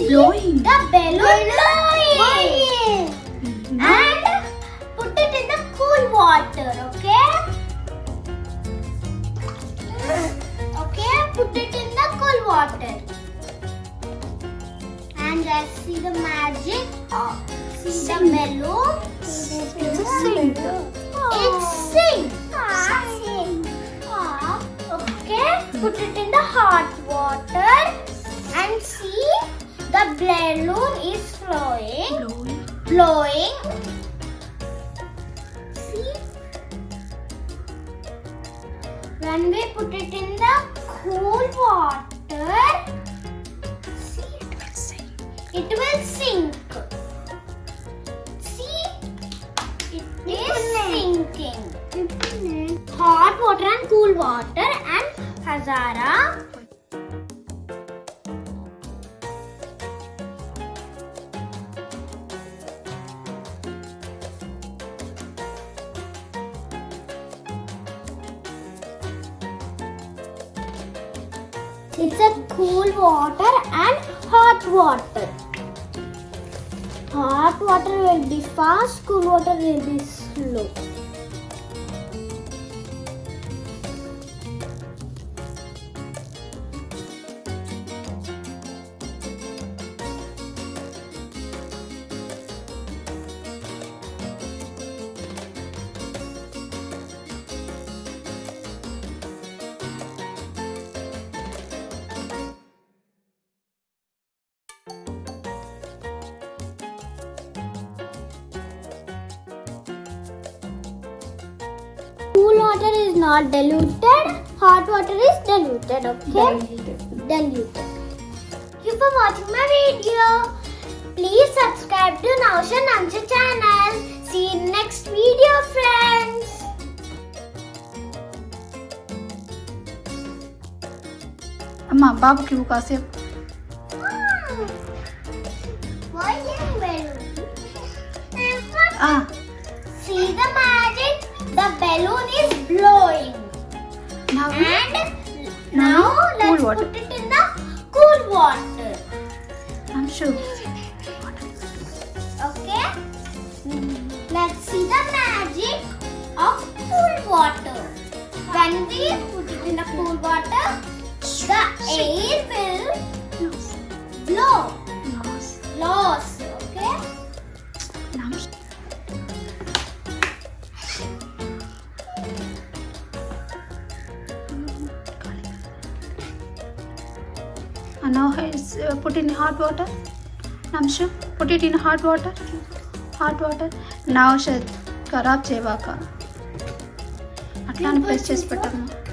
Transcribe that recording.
Blowing. The balloon blowing. And put it in the cool water, okay? Okay, put it in the cool water. And let's see the magic. See the balloon. It's a sink. It's sink. Okay, put it in the hot water and see. The balloon is blowing. See? When we put it in the cool water, see, it will sink. See? It is sinking. Hot water and cool water and Hazara. It's a cool water and hot water. Hot water will be fast, cool water will be slow. Cool water is not diluted, hot water is diluted, okay? Diluted. Thank you for watching my video. Please subscribe to NaushadNamshad channel. See you in next video, friends. Amma, Babu ki kaasef. See the magic. The balloon is blowing. Now let's put it in the cool water. I'm sure. Okay. Let's see the magic of cool water. When we put it in the cool water, the air will blow. Loss. Okay. And now it's put in hot water. Namshu, put it in hot water. Hot water. Naushad, karab chevaka. Atlani press chesi pettamma.